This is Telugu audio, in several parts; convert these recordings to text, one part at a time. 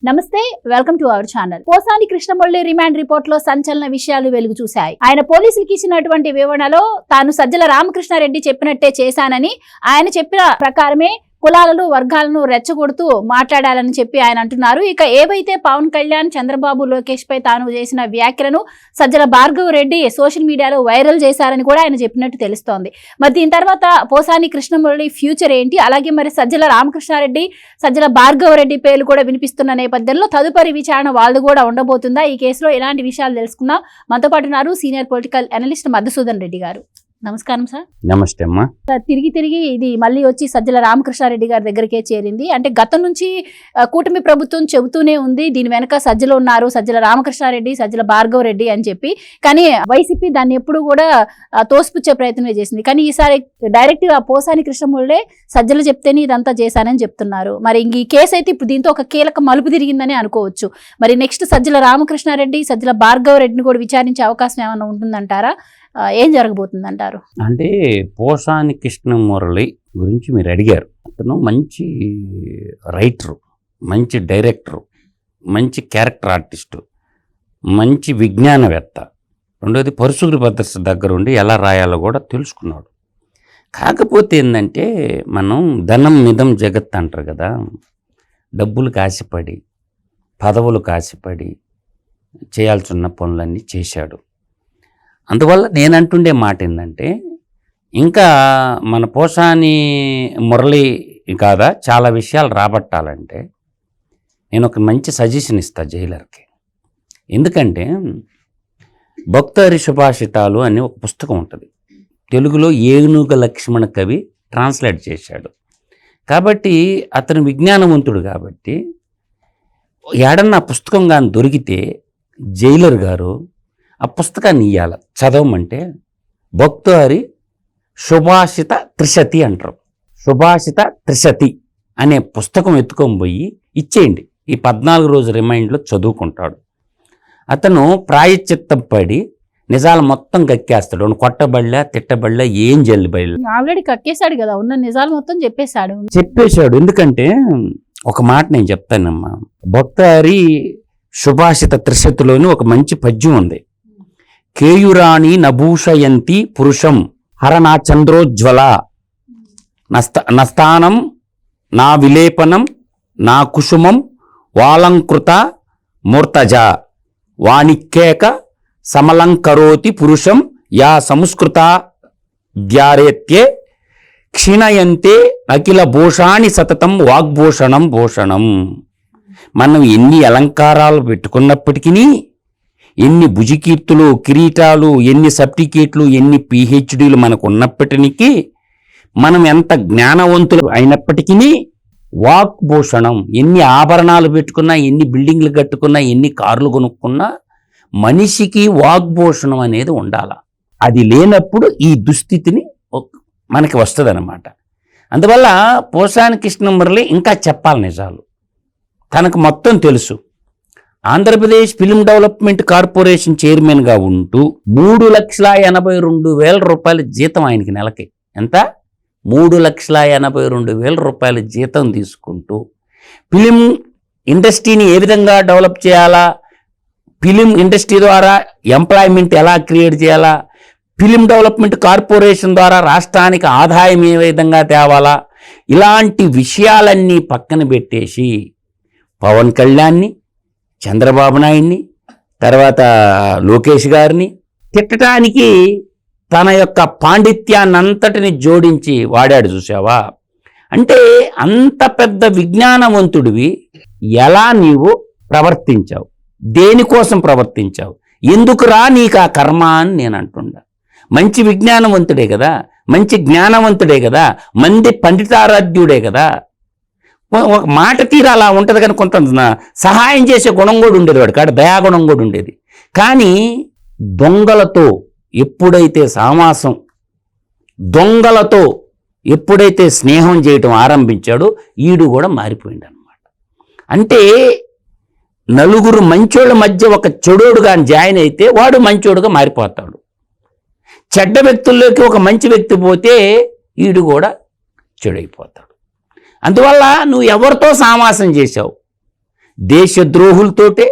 నమస్తే, welcome to our channel. Posani Krishnamurali remand report లో సంచలన విషయాలు వెలుగు చూశాయి. ఆయన పోలీసులకు ఇచ్చినటువంటి వివరణలో తాను సజ్జల రామకృష్ణారెడ్డి చెప్పినట్టే చేశానని, ఆయన చెప్పిన ప్రకారమే కులాలను వర్గాలను రెచ్చగొడుతూ మాట్లాడాలని చెప్పి ఆయన అంటున్నారు. ఇక ఏవైతే పవన్ కళ్యాణ్, చంద్రబాబు, లోకేష్ పై తాను చేసిన వ్యాఖ్యలను సజ్జల భార్గవ్ రెడ్డి సోషల్ మీడియాలో వైరల్ చేశారని కూడా ఆయన చెప్పినట్టు తెలుస్తోంది. మరి దీని తర్వాత పోసాని కృష్ణమురళి ఫ్యూచర్ ఏంటి, అలాగే మరి సజ్జల రామకృష్ణారెడ్డి, సజ్జల భార్గవ్ రెడ్డి పేర్లు కూడా వినిపిస్తున్న నేపథ్యంలో తదుపరి విచారణ వాళ్ళు కూడా ఉండబోతుందా? ఈ కేసులో ఇలాంటి విషయాలు తెలుసుకుందాం. మనతో పాటు ఉన్నారు senior political analyst Madhusudan Reddy గారు. నమస్కారం సార్. నమస్తే అమ్మా. తిరిగి ఇది మళ్ళీ వచ్చి సజ్జల రామకృష్ణారెడ్డి గారి దగ్గరికే చేరింది. అంటే గతం నుంచి కూటమి ప్రభుత్వం చెబుతూనే ఉంది దీని వెనక సజ్జలు ఉన్నారు, సజ్జల రామకృష్ణారెడ్డి, సజ్జల భార్గవ్ రెడ్డి అని చెప్పి. కానీ వైసీపీ దాన్ని ఎప్పుడు కూడా తోసిపుచ్చే ప్రయత్నమే చేసింది. కానీ ఈసారి డైరెక్ట్ గా పోసాని కృష్ణమురళి సజ్జలు చెప్తేనే ఇదంతా చేశానని చెప్తున్నారు. మరి ఈ కేసు అయితే ఇప్పుడు దీంతో ఒక కీలక మలుపు తిరిగిందని అనుకోవచ్చు. మరి నెక్స్ట్ సజ్జల రామకృష్ణారెడ్డి, సజ్జల భార్గవ్ రెడ్డిని కూడా విచారించే అవకాశం ఏమైనా ఉంటుందంటారా? ఏం జరగబోతుందంటారు? అంటే పోసాని కృష్ణమురళి గురించి మీరు అడిగారు. అతను మంచి రైటరు, మంచి డైరెక్టరు, మంచి క్యారెక్టర్ ఆర్టిస్టు, మంచి విజ్ఞానవేత్త. రెండోది పరుశుగురి భద్రత దగ్గరుండి ఎలా రాయాలో కూడా తెలుసుకున్నాడు. కాకపోతే ఏంటంటే మనం ధనం మిదం జగత్ అంటారు కదా, డబ్బులు కాసిపడి, పదవులు కాసిపడి చేయాల్సిన పనులన్నీ చేశాడు. అందువల్ల నేనంటుండే మాట ఏంటంటే, ఇంకా మన పోసాని మురళి కాదా చాలా విషయాలు రాబట్టాలంటే నేను ఒక మంచి సజెషన్ ఇస్తా జైలర్కి. ఎందుకంటే భక్తహరి సుభాషితాలు అనే ఒక పుస్తకం ఉంటుంది, తెలుగులో ఏనుగ లక్ష్మణ కవి ట్రాన్స్లేట్ చేశాడు. కాబట్టి అతను విజ్ఞానవంతుడు. కాబట్టి ఏడన్నా పుస్తకం కానీ దొరికితే జైలర్ గారు ఆ పుస్తకాన్ని ఇయ్యాల చదవమంటే. భక్తహరి సుభాషిత త్రిశతి అంటారు. సుభాషిత త్రిశతి అనే పుస్తకం ఎత్తుకొని పోయి ఇచ్చేయండి, ఈ 14 రోజు రిమైండ్లో చదువుకుంటాడు. అతను ప్రాయశ్చిత్తం పడి నిజాలు మొత్తం కక్కేస్తాడు. కొట్టబళ్ళ తిట్టబళ్ళ ఏం జల్లిబళ్ళ ఆల్రెడీ కక్కేశాడు కదా, ఉన్న నిజాలు మొత్తం చెప్పేశాడు. ఎందుకంటే ఒక మాట నేను చెప్తానమ్మా, భక్తహరి సుభాషిత త్రిశతిలోని ఒక మంచి పద్యం ఉంది. కేయురాణి నభూషయంతి పురుషం హరనా చంద్రోజ్వల నస్థానం నా విలేపనం నా కుసుమం వాలంకృత మూర్తజ వాణిక్యేక సమలంకరోతి పురుషం యా సంస్కృత ద్యారేత్యే క్షీణయంతే అఖిల భూషాణి సతతం వాగ్భూషణం భూషణం. మనం ఎన్ని అలంకారాలు పెట్టుకున్నప్పటికీ, ఎన్ని భుజికీర్తులు, కిరీటాలు, ఎన్ని సర్టిఫికేట్లు, ఎన్ని పిహెచ్డీలు మనకు ఉన్నప్పటికీ, మనం ఎంత జ్ఞానవంతులు అయినప్పటికీ వాగ్భూషణం, ఎన్ని ఆభరణాలు పెట్టుకున్నా, ఎన్ని బిల్డింగ్లు కట్టుకున్నా, ఎన్ని కార్లు కొనుక్కున్నా మనిషికి వాగ్భూషణం అనేది ఉండాల. అది లేనప్పుడు ఈ దుస్థితిని మనకి వస్తుంది అన్నమాట. అందువల్ల పోసాని కృష్ణమురళి ఇంకా చెప్పాలి నిజాలు. తనకు మొత్తం తెలుసు. ఆంధ్రప్రదేశ్ ఫిల్మ్ డెవలప్మెంట్ కార్పొరేషన్ చైర్మన్గా ఉంటూ 3,82,000 రూపాయల జీతం ఆయనకి నెలకి. ఎంత? 3,82,000 రూపాయల జీతం తీసుకుంటూ ఫిలిం ఇండస్ట్రీని ఏ విధంగా డెవలప్ చేయాలా, ఫిలిం ఇండస్ట్రీ ద్వారా ఎంప్లాయ్మెంట్ ఎలా క్రియేట్ చేయాలా, ఫిలిం డెవలప్మెంట్ కార్పొరేషన్ ద్వారా రాష్ట్రానికి ఆదాయం ఏ విధంగా తేవాలా, ఇలాంటి విషయాలన్నీ పక్కన పెట్టేసి పవన్ కళ్యాణ్ని, చంద్రబాబు నాయుడిని, తర్వాత లోకేష్ గారిని తిట్టడానికి తన యొక్క పాండిత్యాన్నంతటిని జోడించి వాడాడు. చూసావా? అంటే అంత పెద్ద విజ్ఞానవంతుడివి ఎలా నీవు ప్రవర్తించావు, దేనికోసం ప్రవర్తించావు, ఎందుకురా నీకు ఆ కర్మ అని నేను అంటుండా. మంచి విజ్ఞానవంతుడే కదా, మంచి జ్ఞానవంతుడే కదా, మంది పండితారాధ్యుడే కదా. ఒక మాట తీరు అలా ఉంటుంది, కానీ కొంత సహాయం చేసే గుణం కూడా ఉండేది వాడు కాడ, దయాగుణం కూడా ఉండేది. కానీ దొంగలతో ఎప్పుడైతే సామాసం, దొంగలతో ఎప్పుడైతే స్నేహం చేయటం ఆరంభించాడో ఈడు కూడా మారిపోయింది అన్నమాట. అంటే నలుగురు మంచోళ్ళ మధ్య ఒక చెడోడుగా జాయిన్ అయితే వాడు మంచోడుగా మారిపోతాడు. చెడ్డ వ్యక్తుల్లోకి ఒక మంచి వ్యక్తి పోతే ఈడు కూడా చెడైపోతాడు. అందువల్ల నువ్వు ఎవరితో సామాసం చేశావు, దేశద్రోహులతోటే,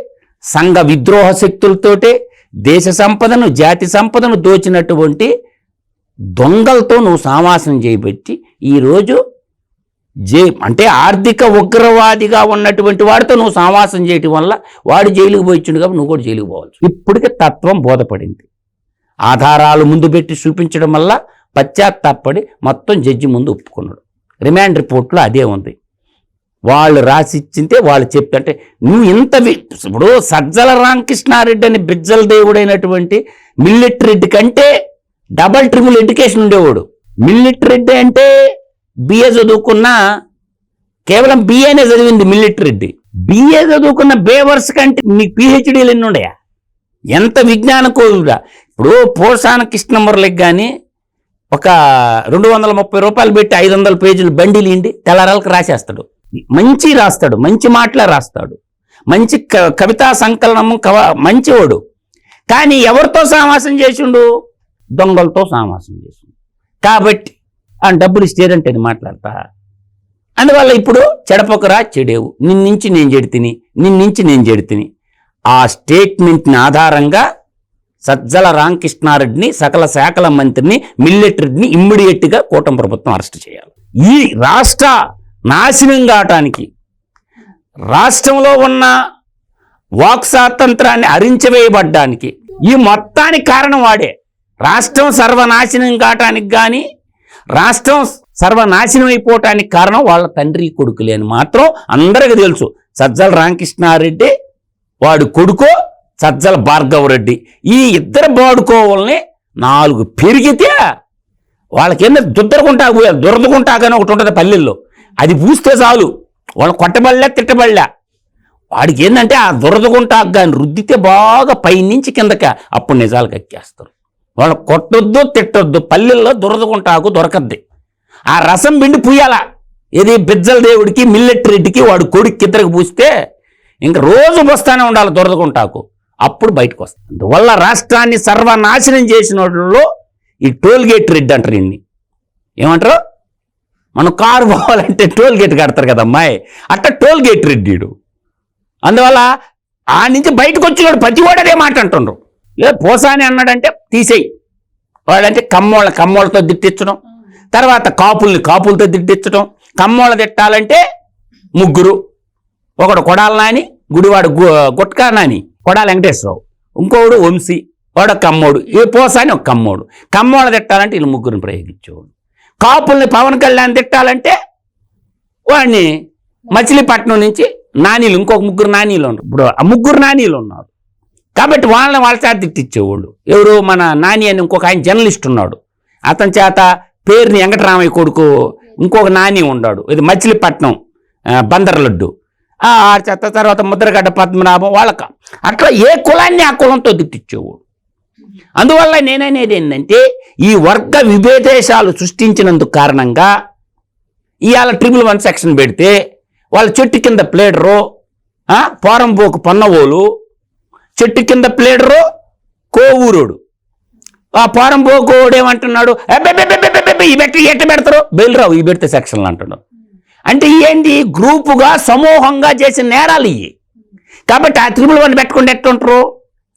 సంఘ విద్రోహ శక్తులతోటే దేశ సంపదను, జాతి సంపదను దోచినటువంటి దొంగలతో నువ్వు సావాసం చేయబట్టి ఈరోజు అంటే ఆర్థిక ఉగ్రవాదిగా ఉన్నటువంటి వాడితో నువ్వు సావాసం చేయటం వల్ల వాడు జైలుకు పోయిచ్చుండు కాబట్టి నువ్వు కూడా జైలుకు పోవచ్చు. ఇప్పటికే తత్వం బోధపడింది. ఆధారాలు ముందు పెట్టి చూపించడం వల్ల పశ్చాత్తాపడి మొత్తం జడ్జి ముందు ఒప్పుకున్నాడు. రిమాండ్ రిపోర్ట్లో అదే ఉంది. వాళ్ళు రాసిచ్చింటే వాళ్ళు చెప్తే నువ్వు ఇంత ఇప్పుడు సజ్జల రామకృష్ణారెడ్డి అని బిజ్జల దేవుడైనటువంటి మిల్లెట్ రెడ్డి కంటే డబల్ ట్రిపుల్ ఎడ్యుకేషన్ ఉండేవాడు. మిల్లెట్ రెడ్డి అంటే బిఏ చదువుకున్న, కేవలం బిఏనే చదివింది మిల్లెట్ రెడ్డి. బిఏ చదువుకున్న బేవర్స్ కంటే నీకు పిహెచ్డీలు ఎన్ని ఉన్నాయా? ఎంత విజ్ఞాన కోరుడా. ఇప్పుడు పోసాన కృష్ణమురళికి కానీ ఒక 230 రూపాయలు పెట్టి 500 పేజీలు బండిలు ఇండి తెల్లారాలకు రాసేస్తాడు. మంచి రాస్తాడు, మంచి మాటలే రాస్తాడు, మంచి కవితా సంకలనము మంచివాడు. కానీ ఎవరితో సావాసం చేసిండు? దొంగలతో సావాసం చేసిండు. కాబట్టి ఆ డబ్బులు ఇస్తేదంటే అది మాట్లాడతా. అందువల్ల ఇప్పుడు చెడపొకరా చెడేవు, నిన్నించి నేను చెడితిని, నిన్నించి నేను చెడితిని. ఆ స్టేట్మెంట్ని ఆధారంగా సజ్జల రామకృష్ణారెడ్డిని, సకల శాఖల మంత్రిని, మిల్లెట్ రెడ్డిని ఇమ్మీడియట్గా కూటమి ప్రభుత్వం అరెస్ట్ చేయాలి. ఈ రాష్ట్ర నాశనం కావటానికి, రాష్ట్రంలో ఉన్న వాక్ స్వాతంత్రాన్ని హరించవేయబడ్డానికి, ఈ మొత్తానికి కారణం వాడే. రాష్ట్రం సర్వనాశనం కావటానికి కానీ, రాష్ట్రం సర్వనాశనం అయిపోవటానికి కారణం వాళ్ళ తండ్రి కొడుకులే అని మాత్రం అందరికీ తెలుసు. సజ్జల రామకృష్ణారెడ్డి వాడు కొడుకో సజ్జల భార్గవరెడ్డి. ఈ ఇద్దరు బాడుకోవాలని 4 పెరిగితే వాళ్ళకి ఏంటంటే దురదకుంటాకని ఒకటి ఉంటుంది పల్లెల్లో, అది పూస్తే చాలు వాళ్ళు కొట్టబడలే తిట్టబడలే. వాడికి ఏంటంటే ఆ దురదకుంటాకు కానీ రుద్దితే బాగా పైనుంచి కిందక అప్పుడు నిజాలకు ఎక్కేస్తారు. వాళ్ళు కొట్టొద్దు తిట్టొద్దు, పల్లెల్లో దురదకుంటాకు దొరకద్ది. ఆ రసం పిండి పూయాల. ఇది బిజ్జల దేవుడికి, మిల్లెట్ రెడ్డికి, వాడు కొడుకు ఇద్దరికి పూస్తే ఇంకా రోజు వస్తానే ఉండాలి దురదకుంటాకు, అప్పుడు బయటకు వస్తుంది. అందువల్ల రాష్ట్రాన్ని సర్వనాశనం చేసిన వాళ్ళలో ఈ టోల్గేట్ రెడ్డి అంటారు. ఇన్ని ఏమంటారు? మనం కారు పోవాలంటే టోల్గేట్ కడతారు కదా అమ్మాయి, అట్లా టోల్గేట్ రెడ్డిడు. అందువల్ల ఆ నుంచి బయటకు వచ్చినాడు ప్రతి వాడు అదే మాట అంటుండ్రు. లేదా పోసాని అన్నాడంటే తీసేయి, వాడంటే కమ్మోళ్ళతో తిట్టించడం, తర్వాత కాపులతో తిట్టించడం. కమ్మోళ్ళ తిట్టాలంటే 3, ఒకడు కొడాల నాని, గుడివాడు గుట్కా నాని, కొడాల వెంకటేశ్వరరావు, ఇంకోడు వంశీ, వాడు ఒక కమ్మోడు, ఏ పోసాని ఒక కమ్మోడు. కమ్మోళ్ళ తిట్టాలంటే వీళ్ళు 3 ప్రయోగించేవాడు. కాపుల్ని పవన్ కళ్యాణ్ తిట్టాలంటే వాడిని మచిలీపట్నం నుంచి నానీలు, ఇంకొక 3 నానీలు ఉన్నారు. ఇప్పుడు ఆ 3 నానీలు ఉన్నారు కాబట్టి వాళ్ళ చేత తిట్టించేవాళ్ళు. ఎవరు? మన నాని అని ఇంకొక ఆయన జర్నలిస్ట్ ఉన్నాడు, అతని చేత పేరుని వెంకటరామయ్య కొడుకు ఇంకొక నాని ఉన్నాడు, ఇది మచిలీపట్నం బందర్లడ్డు, ఆ చేత తర్వాత ముద్రగడ్డ పద్మనాభం. వాళ్ళక అట్లా ఏ కులాన్ని ఆ కులంతో తిట్టించేవాడు. అందువల్ల నేననేది ఏంటంటే ఈ వర్గ విభేదేశాలు సృష్టించినందుకు కారణంగా ఇవాళ 111 సెక్షన్ పెడితే వాళ్ళ చెట్టు కింద ప్లేడరు, పోరంపోకు పొన్నవోలు, చెట్టు కింద ప్లేడరు కోవూరోడు, ఆ పోరంపోకోడు ఏమంటున్నాడు, ఈ పెట్టి ఎట్ట పెడతారు బెయిల్రావు, ఈ పెడితే సెక్షన్లు అంటున్నాడు. అంటే ఏంటి? గ్రూపుగా సమూహంగా చేసిన నేరాలు ఇవి. కాబట్టి ఆ 111 పెట్టకుండా ఎట్టుంటారు?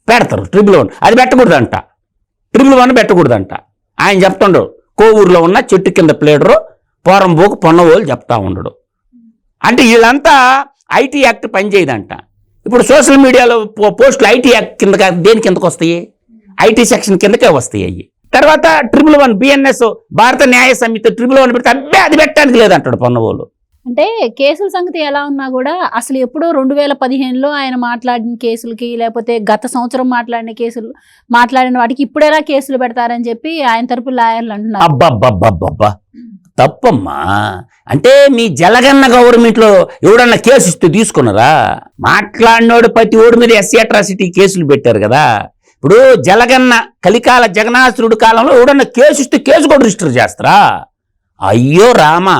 పెడతారు 111. అది పెట్టకూడదంట, 111 పెట్టకూడదంట. ఆయన చెప్తుండడు కోవూరులో ఉన్న చెట్టు కింద ప్లేడరు పోరంపోకు పొన్నవోలు చెప్తా ఉండడు. అంటే వీళ్ళంతా ఐటీ యాక్ట్ పనిచేయదంట. ఇప్పుడు సోషల్ మీడియాలో పోస్టులు ఐటీ యాక్ట్ కింద దేని కిందకు వస్తాయి? ఐటీ సెక్షన్ కిందకే వస్తాయి అయ్యి. తర్వాత 111 బిఎన్ఎస్ భారత న్యాయ సమితి 111 పెడితే అది పెట్టడానికి లేదంటాడు పొన్నవోలు. అంటే కేసుల సంగతి ఎలా ఉన్నా కూడా అసలు ఎప్పుడో 2015లో ఆయన మాట్లాడిన కేసులకి, లేకపోతే గత సంవత్సరం మాట్లాడిన వాటికి ఇప్పుడు ఎలా కేసులు పెడతారని చెప్పి ఆయన తరపు లాయర్లు అంటున్నారు. అబ్బబ్బబ్బబ్బబ్బా, తప్పమ్మా. అంటే మీ జలగన్న గవర్నమెంట్లో ఎవడన్నా కేసు ఇస్తే తీసుకున్నారా? మాట్లాడినోడు ప్రతి ఓడి మీద ఎస్సీ అట్రాసిటీ కేసులు పెట్టారు కదా. ఇప్పుడు జలగన్న కలికాల జగన్నాసురుడు కాలంలో ఎవడన్నా కేసు ఇస్తే కేసు కూడా రిజిస్టర్ చేస్తారా? అయ్యో రామా,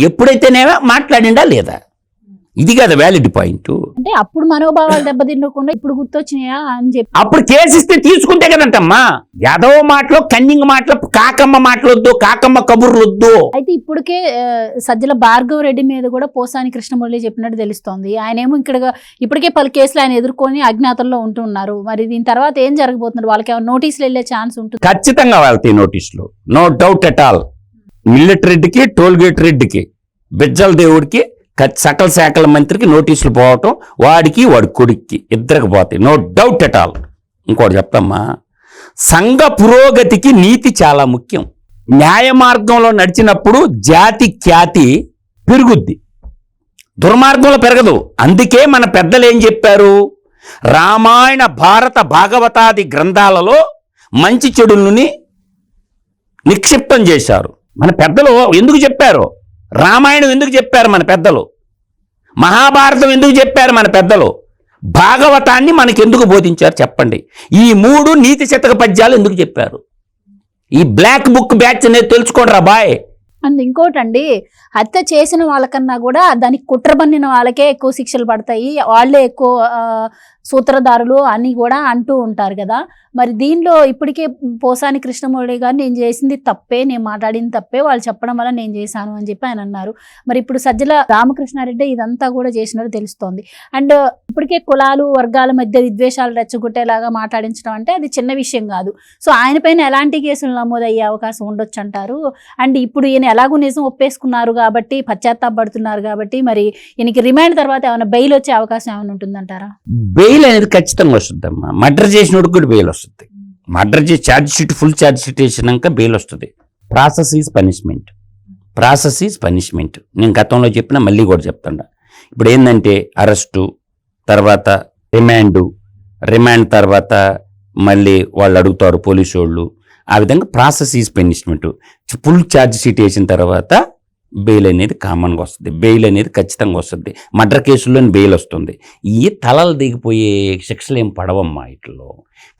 ఎప్పుడైతేనేమో మాట్లాడిండా లేదా? ఇది కదా వ్యాలిడ్ పాయింట్. అంటే అప్పుడు మనోభావాలు దెబ్బతిన్నకుండా ఇప్పుడు గుర్తొచ్చినాయా అని చెప్పి అప్పుడు కేసిస్తే తీసుకుంటే కదంటమ్మా. యాదవ మాటలు, కన్నింగ్ మాటలు, కాకమ్మ మాటలొద్దు, కాకమ్మ కబుర్లొద్దు. అయితే ఇప్పటికే సజ్జల భార్గవ్ రెడ్డి మీద కూడా పోసాని కృష్ణమురళి చెప్పినట్టు తెలుస్తోంది. ఆయన ఏమో ఇప్పటికే పలు కేసులు ఆయన ఎదుర్కొని అజ్ఞాతంలో ఉంటున్నారు. మరి దీని తర్వాత ఏం జరగబోతున్నారు? వాళ్ళకి ఏమైనా నోటీసులు వెళ్ళే ఛాన్స్ ఉంటుంది? ఖచ్చితంగా వెళ్తాయి నోటీసులు, no doubt at all. Millet రెడ్డికి, టోల్గేట్ రెడ్డికి, బిజ్జల దేవుడికి, సకల శాఖల మంత్రికి నోటీసులు పోవటం, వాడికి వాడి కొడుక్కి ఇద్దరికి పోతాయి, నో డౌట్ ఎట్ ఆల్. ఇంకోటి చెప్తామ్మా, సంఘ పురోగతికి నీతి చాలా ముఖ్యం. న్యాయ మార్గంలో నడిచినప్పుడు జాతి ఖ్యాతి పెరుగుద్ది, దుర్మార్గంలో పెరగదు. అందుకే మన పెద్దలు ఏం చెప్పారు? రామాయణ, భారత, భాగవతాది గ్రంథాలలో మంచి చెడులని నిక్షిప్తం చేశారు. మన పెద్దలు ఎందుకు చెప్పారు? రామాయణం ఎందుకు చెప్పారు మన పెద్దలు? మహాభారతం ఎందుకు చెప్పారు మన పెద్దలు? భాగవతాన్ని మనకి ఎందుకు బోధించారు చెప్పండి? ఈ 3 నీతి శతక పద్యాలు ఎందుకు చెప్పారు? ఈ బ్లాక్ బుక్ బ్యాచ్ అనేది తెలుసుకోండి రా బాయ్. అండ్ ఇంకోటండి, హత్య చేసిన వాళ్ళకన్నా కూడా దానికి కుట్ర పన్నిన వాళ్ళకే ఎక్కువ శిక్షలు పడతాయి, వాళ్ళే ఎక్కువ సూత్రధారులు అని కూడా అంటూ ఉంటారు కదా. మరి దీనిలో ఇప్పటికే పోసాని కృష్ణమురళి గారు నేను చేసింది తప్పే, నేను మాట్లాడింది తప్పే, వాళ్ళు చెప్పడం వల్ల నేను చేశాను అని చెప్పి ఆయన అన్నారు. మరి ఇప్పుడు సజ్జల రామకృష్ణారెడ్డి ఇదంతా కూడా చేసినట్టు తెలుస్తోంది. అండ్ ఇప్పటికే కులాలు, వర్గాల మధ్య విద్వేషాలు రెచ్చగొట్టేలాగా మాట్లాడించడం అంటే అది చిన్న విషయం కాదు. సో ఆయన పైన ఎలాంటి కేసులు నమోదయ్యే అవకాశం ఉండొచ్చు అంటారు? అండ్ ఇప్పుడు ఈయన ఎలాగూ నిజం ఒప్పేసుకున్నారు కాబట్టి, పశ్చాత్తాపడుతున్నారు కాబట్టి, మరి ఈయనకి రిమాండ్ తర్వాత ఏమైనా బెయిల్ వచ్చే అవకాశం ఏమైనా ఉంటుందంటారా? బెయిల్ అనేది ఖచ్చితంగా వస్తుందమ్మా. మర్డర్ చేసినోడికి కూడా బెయిల్ వస్తుంది. మర్డర్ చేసి charge sheet, full charge sheet వేసినాక బెయిల్ వస్తుంది. Process is punishment, process is punishment. నేను గతంలో చెప్పినా మళ్ళీ కూడా చెప్తాను. ఇప్పుడు ఏంటంటే అరెస్టు తర్వాత రిమాండ్ తర్వాత మళ్ళీ వాళ్ళు అడుగుతారు పోలీసు వాళ్ళు. ఆ విధంగా process is punishment. Full charge sheet వేసిన తర్వాత బెయిల్ అనేది కామన్గా వస్తుంది. బెయిల్ అనేది ఖచ్చితంగా వస్తుంది. మర్డర్ కేసుల్లో బెయిల్ వస్తుంది. ఈ తలలు దిగిపోయే శిక్షలు ఏం పడవమ్మా ఇట్లో.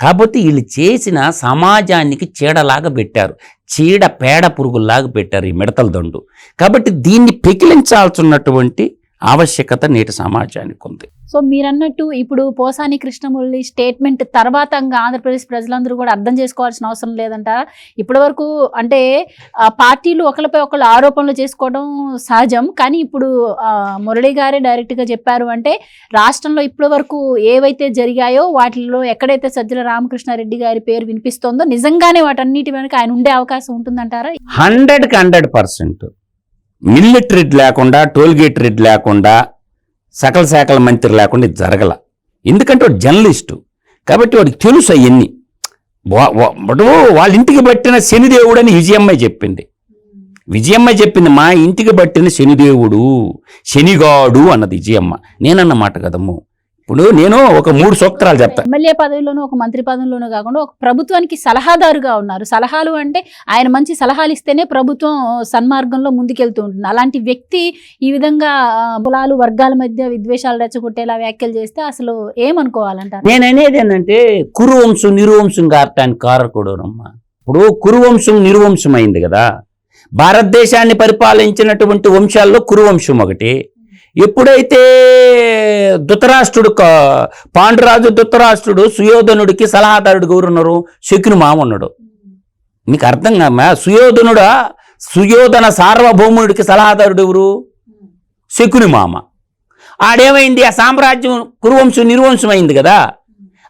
కాబట్టి వీళ్ళు చేసిన సమాజానికి చీడలాగా పెట్టారు, చీడ పేడ పురుగుల్లాగా పెట్టారు ఈ మిడతల దండు. కాబట్టి దీన్ని పెకిలించాల్సినటువంటి ఆవశ్యకత నేటి సమాజానికి ఉంది. సో మీరన్నట్టు ఇప్పుడు పోసాని కృష్ణమురళి స్టేట్మెంట్ తర్వాత ఆంధ్రప్రదేశ్ ప్రజలందరూ కూడా అర్థం చేసుకోవాల్సిన అవసరం లేదంటారా? ఇప్పటి వరకు అంటే పార్టీలు ఒకరిపై ఒకళ్ళు ఆరోపణలు చేసుకోవడం సహజం, కానీ ఇప్పుడు మురళి గారే డైరెక్ట్గా చెప్పారు అంటే రాష్ట్రంలో ఇప్పటి వరకు ఏవైతే జరిగాయో వాటిల్లో ఎక్కడైతే సజ్జల రామకృష్ణారెడ్డి గారి పేరు వినిపిస్తోందో నిజంగానే వాటన్నిటి వెనక ఆయన ఉండే అవకాశం ఉంటుందంటారా? 100% మిల్లెట్ రెడ్ లేకుండా, టోల్గేట్ రెడ్ లేకుండా, సకల శాఖల మంత్రి లేకుండా ఇది జరగల. ఎందుకంటే వాడు జర్నలిస్టు కాబట్టి వాడికి తెలుసు అవన్నీ. వాళ్ళ ఇంటికి పట్టిన శనిదేవుడు అని విజయమ్మ చెప్పింది. మా ఇంటికి పట్టిన శనిదేవుడు, శనిగాడు అన్నది విజయమ్మ. నేనన్న మాట కదమ్ము. ఇప్పుడు నేను ఒక 3 సూత్రాలు చెప్తాను. ఎమ్మెల్యే పదవిలోనూ, ఒక మంత్రి పదవిలోనూ కాకుండా ఒక ప్రభుత్వానికి సలహాదారుగా ఉన్నారు. సలహాలు అంటే ఆయన మంచి సలహాలు ఇస్తేనే ప్రభుత్వం సన్మార్గంలో ముందుకెళ్తూ ఉంటుంది. అలాంటి వ్యక్తి ఈ విధంగా కులాలు, వర్గాల మధ్య విద్వేషాలు రెచ్చగొట్టేలా వ్యాఖ్యలు చేస్తే అసలు ఏమనుకోవాలంటారు? నేను అనేది ఏంటంటే కురువంశం నిర్వంశం కారటానికి కారకుడునమ్మా. ఇప్పుడు కురువంశం నిర్వంశం అయింది కదా. భారతదేశాన్ని పరిపాలించినటువంటి వంశాల్లో కురువంశం ఒకటి. ఎప్పుడైతే పాండురాజు ధృతరాష్ట్రుడు సుయోధనుడికి సలహాదారుడు ఎవరున్నారు? శకుని మామ ఉన్నాడు. మీకు అర్థం కామా? సుయోధన సార్వభౌముడికి సలహాదారుడు ఎవరు? శకుని మామ. ఆడేమైంది? ఆ సామ్రాజ్యం కురువంశం నిర్వంశం అయింది కదా.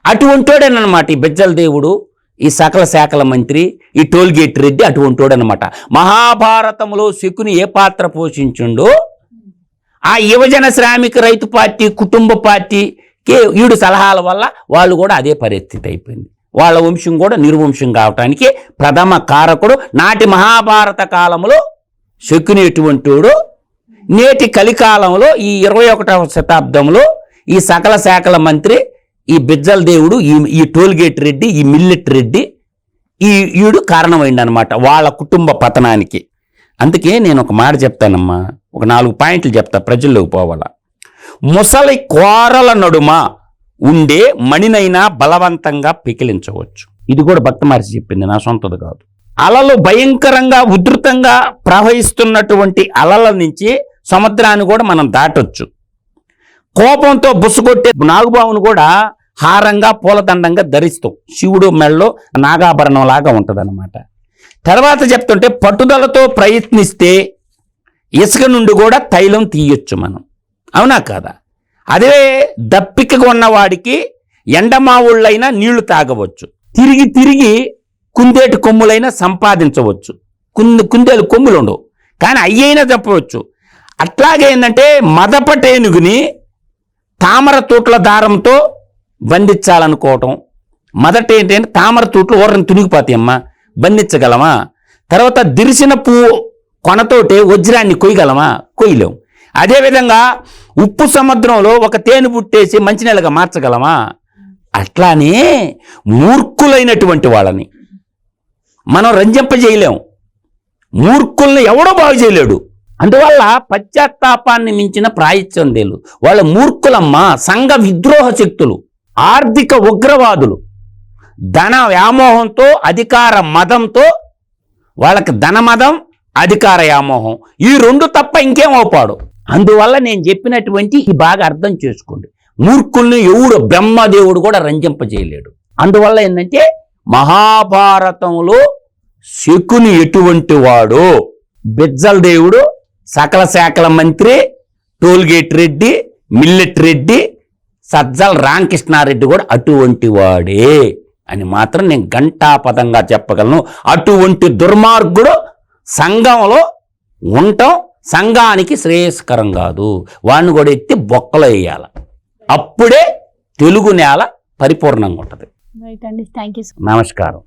అటువంటోడేనమాట ఈ బిజ్జల దేవుడు, ఈ సకల శాఖల మంత్రి, ఈ టోల్గేట్ రెడ్డి అటువంటోడనమాట. మహాభారతంలో శకుని ఏ పాత్ర పోషించుండో ఆ యువజన శ్రామిక రైతు పార్టీ, కుటుంబ పార్టీకి ఈడు సలహాల వల్ల వాళ్ళు కూడా అదే పరిస్థితి అయిపోయింది. వాళ్ళ వంశం కూడా నిర్వంశం కావటానికి ప్రథమ కారకుడు నాటి మహాభారత కాలంలో శకుని ఎటువంటి వాడు. నేటి కలికాలంలో ఈ 21వ శతాబ్దంలో ఈ సకల శాఖల మంత్రి, ఈ బిజ్జల దేవుడు, ఈ టోల్గేట్ రెడ్డి, ఈ మిల్లెట్ రెడ్డి, ఈడు కారణమైంది అనమాట వాళ్ళ కుటుంబ పతనానికి. అందుకే నేను ఒక మాట చెప్తానమ్మా, ఒక 4 పాయింట్లు చెప్తా, ప్రజల్లోకి పోవాలా. ముసలి కోరల నడుమ ఉండే మణినైనా బలవంతంగా పికిలించవచ్చు. ఇది కూడా భక్త మహర్షి చెప్పింది, నా సొంతది కాదు. అలలు భయంకరంగా ఉధృతంగా ప్రవహిస్తున్నటువంటి అలల నుంచి సముద్రాన్ని కూడా మనం దాటొచ్చు. కోపంతో బుస్సుకొట్టే నాగుబావును కూడా హారంగా పూలదండంగా ధరిస్తాం. శివుడు మెడలో నాగాభరణం లాగా ఉంటుందన్నమాట. తర్వాత చెప్తుంటే పట్టుదలతో ప్రయత్నిస్తే ఇసుక నుండి కూడా తైలం తీయొచ్చు మనం, అవునా కాదా? అదే దప్పికగా ఉన్నవాడికి ఎండమావుళ్ళైనా నీళ్లు తాగవచ్చు, తిరిగి తిరిగి కుందేటి కొమ్ములైనా సంపాదించవచ్చు. కుందేలు కొమ్ములు ఉండవు కానీ అయ్యైనా చెప్పవచ్చు. అట్లాగే ఏంటంటే మదపటేనుగుని తామర తూట్ల దారంతో బంధించాలనుకోవటం. మొదట ఏంటంటే తామర తూట్లు ఓరని తునిగిపోతాయమ్మా, బంధించగలమా? తర్వాత దిరిసిన పువ్వు కొనతోటే వజ్రాన్ని కొయ్యగలమా? కొయ్యలేం. అదేవిధంగా ఉప్పు సముద్రంలో ఒక తేనె పుట్టేసి మంచినీళ్ళగా మార్చగలమా? అట్లానే మూర్ఖులైనటువంటి వాళ్ళని మనం రంజింపజేయలేం. మూర్ఖుల్ని ఎవడో బాగు చేయలేడు. అందువల్ల పశ్చాత్తాపాన్ని మించిన ప్రాయశ్చిత్తం లేదు. వాళ్ళ మూర్ఖులమ్మా, సంఘ విద్రోహ శక్తులు, ఆర్థిక ఉగ్రవాదులు, ధన వ్యామోహంతో, అధికార మదంతో, వాళ్ళకి ధన మదం, అధికార వ్యామోహం, ఈ రెండు తప్ప ఇంకేం అవుపాడు. అందువల్ల నేను చెప్పినటువంటి బాగా అర్థం చేసుకోండి. మూర్ఖుల్ని ఎవడు బ్రహ్మదేవుడు కూడా రంజింపజేయలేడు. అందువల్ల ఏంటంటే మహాభారతంలో శకుని ఎటువంటి వాడు, బిజ్జల దేవుడు, సకల శాఖల మంత్రి, టోల్గేట్ రెడ్డి, మిల్లెట్ రెడ్డి, సజ్జల రామకృష్ణారెడ్డి కూడా అటువంటి వాడే అని మాత్రం నేను ఘంటాపదంగా చెప్పగలను. అటువంటి దుర్మార్గుడు సంఘంలో ఉండటం సంఘానికి శ్రేయస్కరం కాదు. వాడిని కూడా ఎత్తి బొక్కలో వేయాలి. అప్పుడే తెలుగు నేల పరిపూర్ణంగా ఉంటుంది. రైట్ అండి, థ్యాంక్ యూ. నమస్కారం.